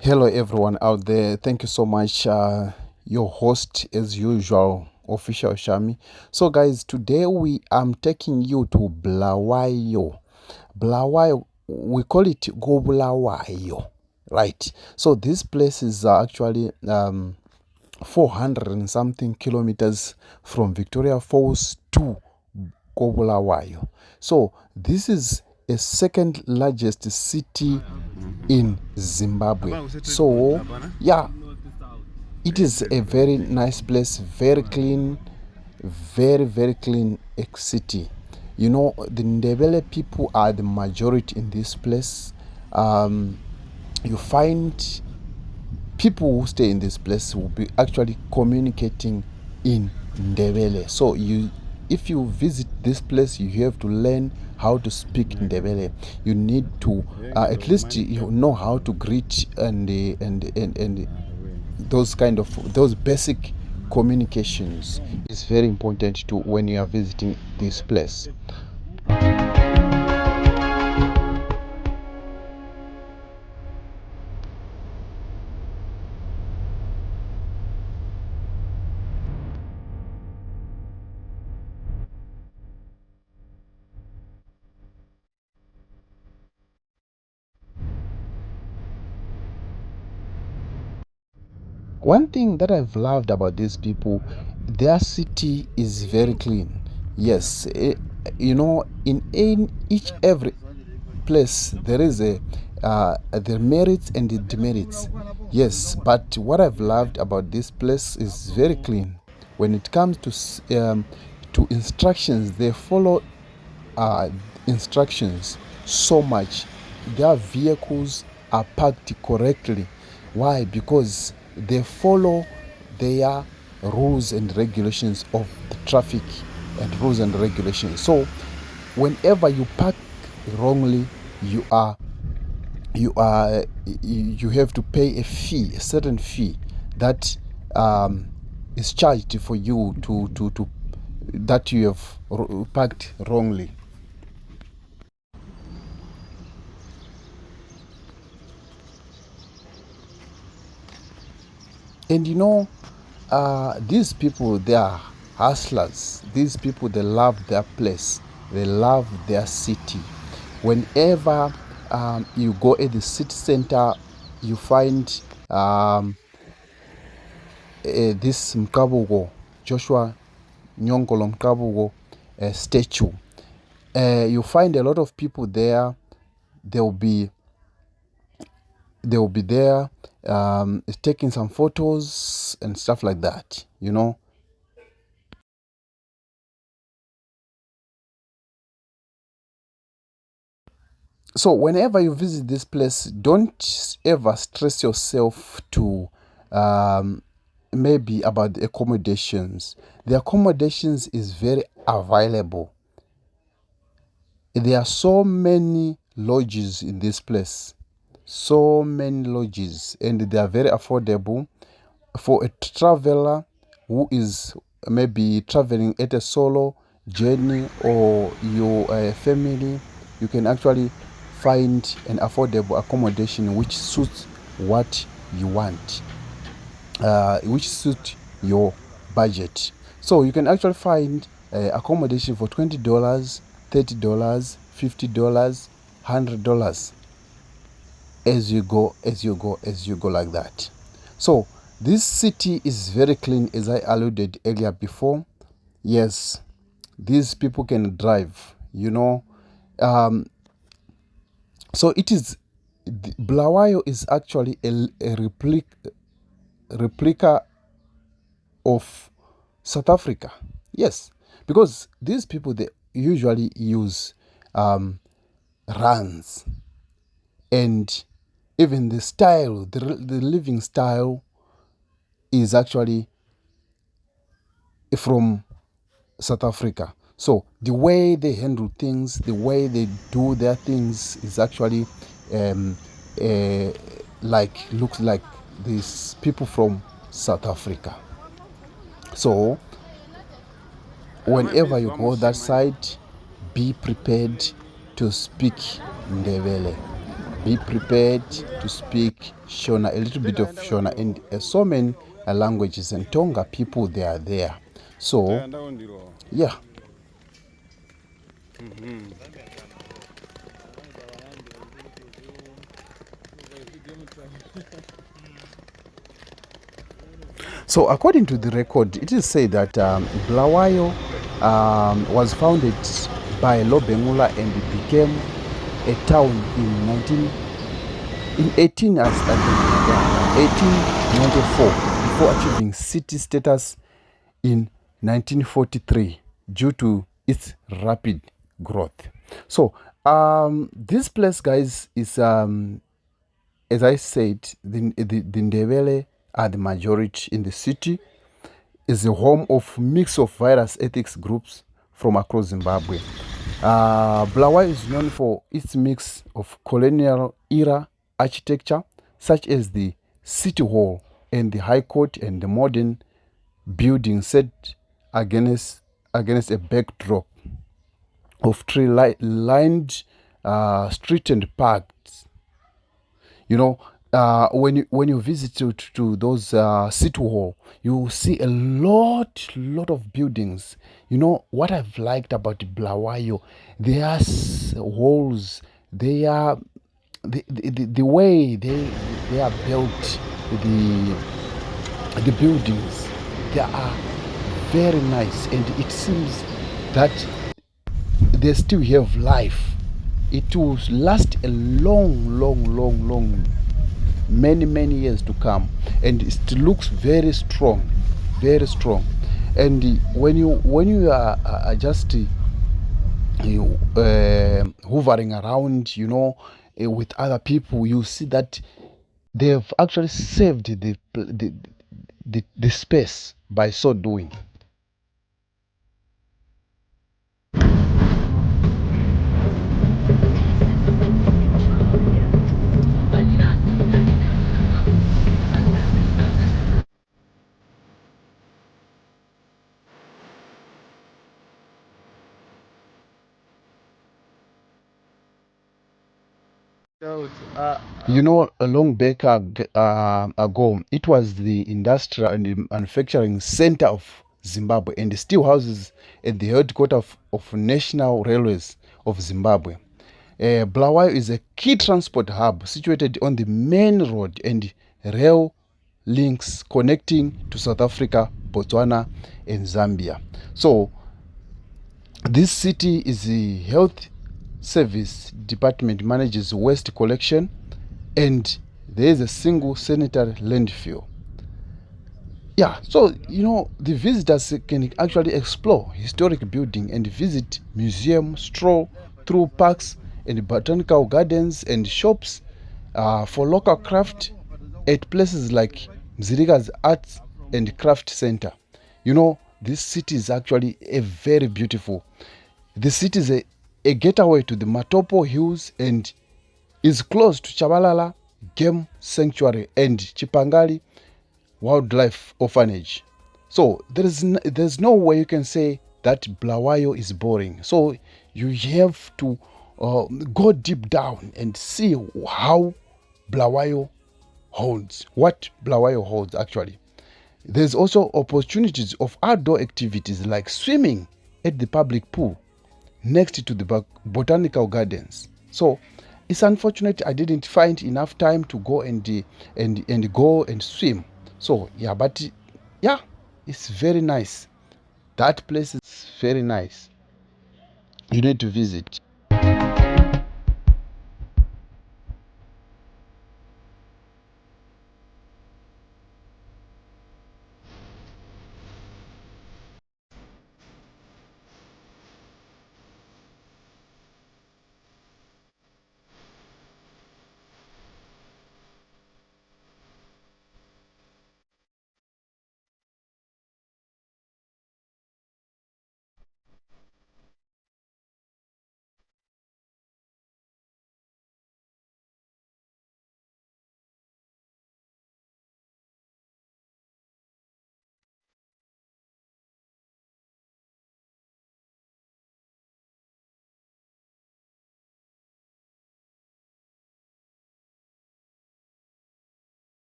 Hello everyone out there, thank you so much. Your host as usual, Official Shami. So guys, today I'm taking you to Bulawayo. Bulawayo, we call it Go Bulawayo, right? So this place is actually 400 and something kilometers from Victoria Falls to Go Bulawayo. So this is a second largest city in Zimbabwe. So yeah, it is a very nice place, very clean, very clean city. You know, the Ndebele people are the majority in this place. You find people who stay in this place will be actually communicating in Ndebele. So if you visit this place, you have to learn how to speak Ndebele. You need to at least you know how to greet and those basic communications is very important to when you are visiting this place. One thing that I've loved about these people, their city is very clean. Yes, you know, in each every place there is the merits and the demerits. Yes, but what I've loved about this place is very clean. When it comes to instructions, they follow instructions so much. Their vehicles are parked correctly. Why? Because they follow their rules and regulations of the traffic and rules and regulations. So whenever you park wrongly, you have to pay a fee, a certain fee that is charged for you to that you have parked wrongly. And you know, these people, they are hustlers. These people, they love their place. They love their city. Whenever you go at the city center, you find this Mkabugo, Joshua Nyongolo Mkabugo statue. You find a lot of people there. They'll be there taking some photos and stuff like that, you know. So whenever you visit this place, don't ever stress yourself to maybe about the accommodations. The accommodations is very available. There are so many lodges in this place, so many lodges, and they are very affordable for a traveler who is maybe traveling at a solo journey or your family. You can actually find an affordable accommodation which suits what you want, which suits your budget. So you can actually find accommodation for $20, $30, $50, $100 as you go like that. So this city is very clean, as I alluded earlier before. Yes, these people can drive, you know. So it is, Bulawayo is actually a replica of South Africa. Yes, because these people, they usually use runs, and even the style, the living style is actually from South Africa. So the way they handle things, the way they do their things is actually looks like these people from South Africa. So whenever you go that side, be prepared to speak Ndebele. Be prepared to speak Shona, a little bit of Shona, and so many languages and Tonga people, they are there. So, yeah. So, according to the record, it is said that Bulawayo was founded by Lobengula and it became a town in 1894 before achieving city status in 1943 due to its rapid growth. So, this place, guys, is as I said, the Ndebele are the majority in the city. Is the home of mix of various ethnic groups from across Zimbabwe. Bulawayo is known for its mix of colonial era architecture, such as the City Hall and the High Court, and the modern building set against a backdrop of tree-lined street and parks. You know, when you visit to those city hall, you see a lot of buildings. You know what I've liked about Bulawayo, their walls, they are the way they are built, the the buildings, they are very nice, and it seems that they still have life. It will last a long, many years to come, and it looks very strong, very strong. And when you are just hovering around, with other people, you see that they've actually saved the space by so doing. A long back ago, it was the industrial and the manufacturing center of Zimbabwe, and still houses at the headquarters of National Railways of Zimbabwe. Bulawayo is a key transport hub situated on the main road and rail links connecting to South Africa, Botswana, and Zambia. So, this city is the health service department manages waste collection, and there is a single sanitary landfill. Yeah, so the visitors can actually explore historic building and visit museum, stroll through parks and botanical gardens and shops for local craft at places like Mzirika's Arts and Craft Center. This city is actually a very beautiful. The city is a getaway to the Matopo Hills and is close to Chabalala Game Sanctuary and Chipangali Wildlife Orphanage. So there's no way you can say that Bulawayo is boring. So you have to go deep down and see how Bulawayo holds, what Bulawayo holds actually. There's also opportunities of outdoor activities like swimming at the public pool next to the botanical gardens. So it's unfortunate I didn't find enough time to go and go and swim. So yeah, but yeah, it's very nice. That place is very nice. You need to visit.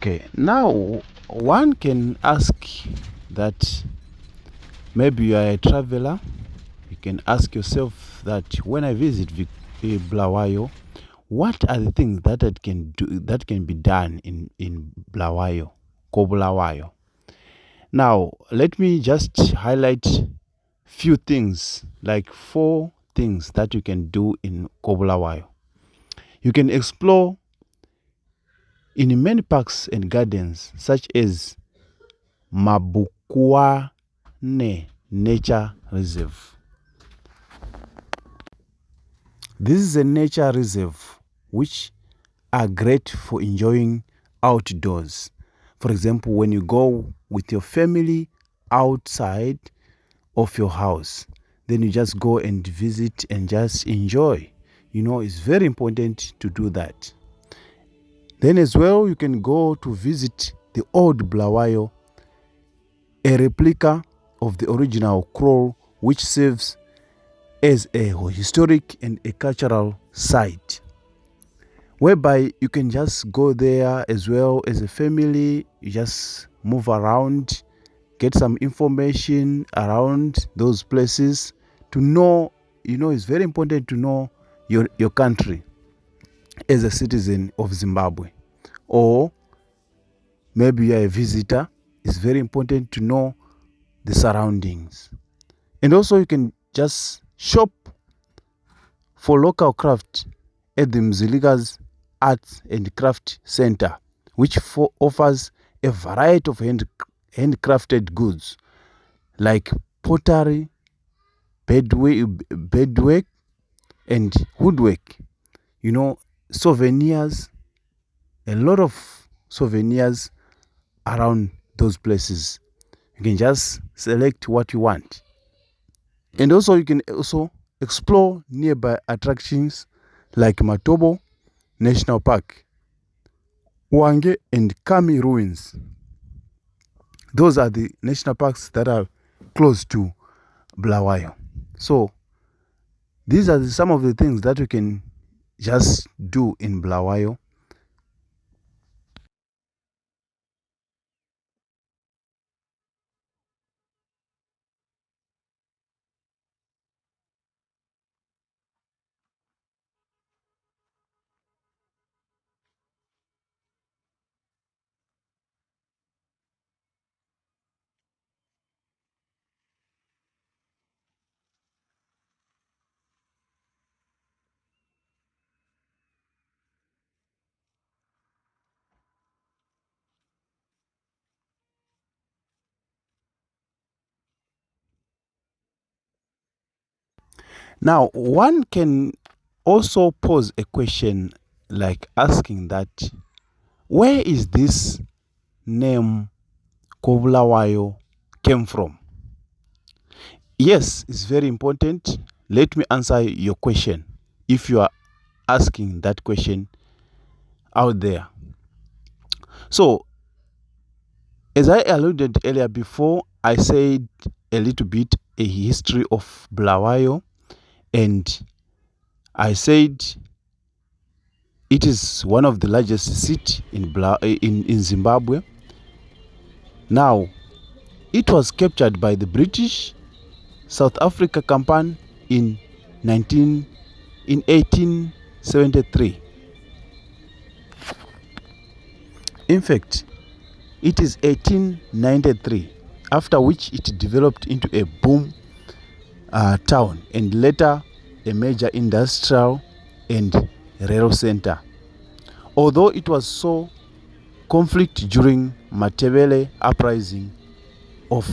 Okay, now one can ask that maybe you are a traveler. You can ask yourself that when I visit Bulawayo, what are the things that I can do that can be done in Bulawayo, Bulawayo? Now, let me just highlight few things, like 4 things that you can do in Bulawayo. You can explore in many parks and gardens, such as Mabukwane Nature Reserve. This is a nature reserve which are great for enjoying outdoors. For example, when you go with your family outside of your house, then you just go and visit and just enjoy. You know, it's very important to do that. Then as well, you can go to visit the old Bulawayo, a replica of the original Crow, which serves as a historic and a cultural site, whereby you can just go there as well as a family. You just move around, get some information around those places to know. You know, it's very important to know your country as a citizen of Zimbabwe, or maybe you are a visitor. It's very important to know the surroundings. And also you can just shop for local craft at the Mzilika's Arts and Craft Center, which offers a variety of handcrafted goods like pottery, beadwork, and woodwork. You know, souvenirs, a lot of souvenirs around those places. You can just select what you want. And also you can also explore nearby attractions like Matobo National Park, Wange and Kami Ruins. Those are the national parks that are close to Bulawayo. So these are some of the things that you can just do in Bulawayo. Now, one can also pose a question like asking that, where is this name Bulawayo came from? Yes, it's very important. Let me answer your question if you are asking that question out there. So, as I alluded earlier before, I said a little bit a history of Bulawayo, and I said it is one of the largest cities in Zimbabwe. Now, it was captured by the British South Africa Company in 1873. In fact, it is 1893, after which it developed into a boom town and later a major industrial and rail center. Although it was so conflict during Matebele uprising of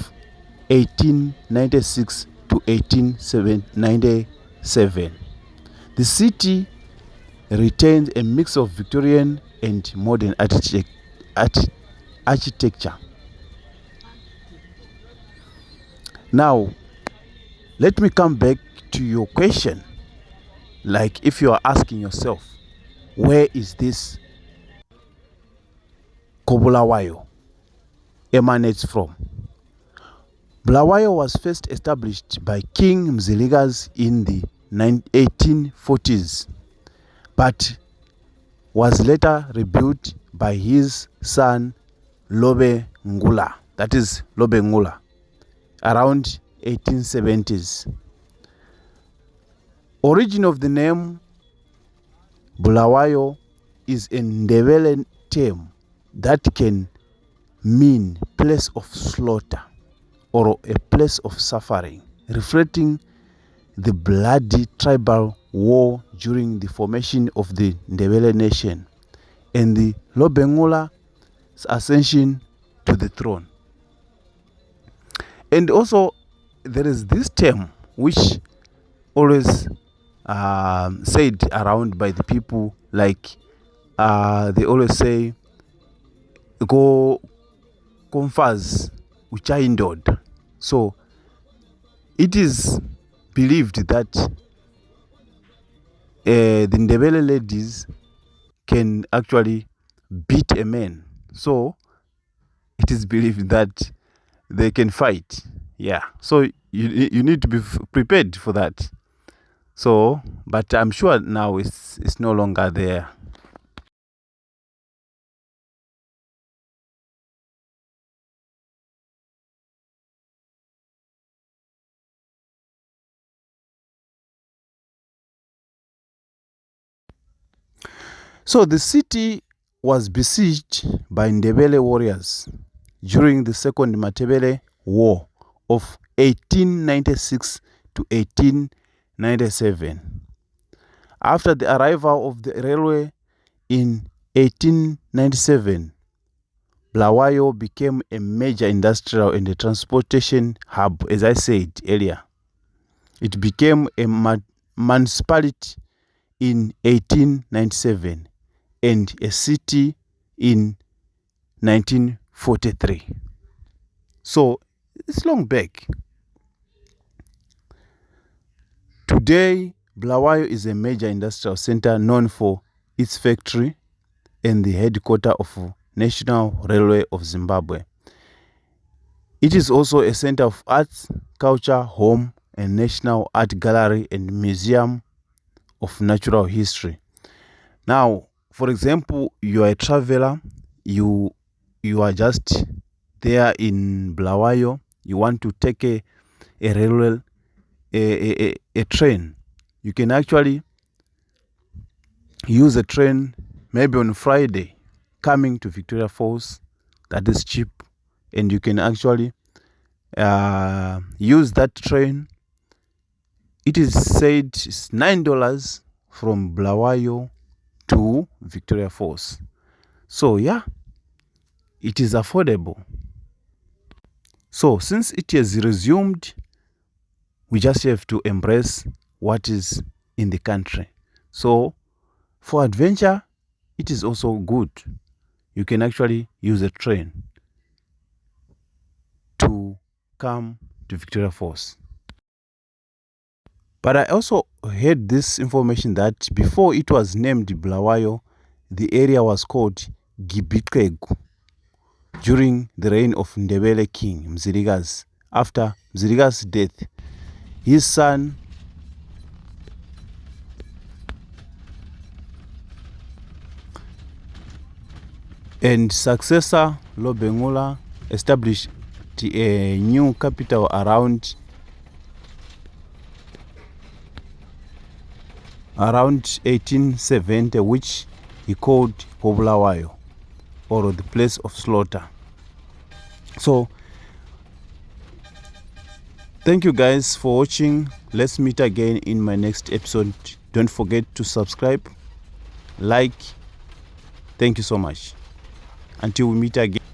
1896 to 1897, the city retained a mix of Victorian and modern architecture. Now, let me come back to your question. Like, if you are asking yourself, where is this Bulawayo emanates from? Bulawayo was first established by King Mziligas in the 1840s, but was later rebuilt by his son Lobe Ngula, that is Lobe Ngula, around 1870s. Origin of the name Bulawayo is a Ndebele term that can mean place of slaughter or a place of suffering, reflecting the bloody tribal war during the formation of the Ndebele nation and the Lobe Ngula's ascension to the throne. And also, there is this term which always said around by the people, like they always say, go confers uchayindod. So it is believed that the Ndebele ladies can actually beat a man. So it is believed that they can fight. Yeah. So you need to be prepared for that. So, but I'm sure now it's no longer there. So the city was besieged by Ndebele warriors during the Second Matebele War of 1896 to 1897. After the arrival of the railway in 1897, Bulawayo became a major industrial and a transportation hub, as I said earlier. It became a municipality in 1897 and a city in 1943. So it's long back. Today, Bulawayo is a major industrial center known for its factory and the headquarters of National Railway of Zimbabwe. It is also a center of arts, culture, home, and National Art Gallery and Museum of Natural History. Now, for example, you are a traveler, you are just there in Bulawayo, you want to take a railway, a train. You can actually use a train maybe on Friday coming to Victoria Falls. That is cheap, and you can actually use that train. It is said it's $9 from Bulawayo to Victoria Falls. So yeah, it is affordable. So since it has resumed, we just have to embrace what is in the country. So for adventure, it is also good. You can actually use a train to come to Victoria Falls. But I also heard this information that before it was named Bulawayo, the area was called Gibitregu during the reign of Ndebele King Mziligazi. After Mziligazi's death, his son and successor Lobe Ngula established a new capital around 1870, which he called Bulawayo, or the place of slaughter. So thank you guys for watching. Let's meet again in my next episode. Don't forget to subscribe, like. Thank you so much. Until we meet again.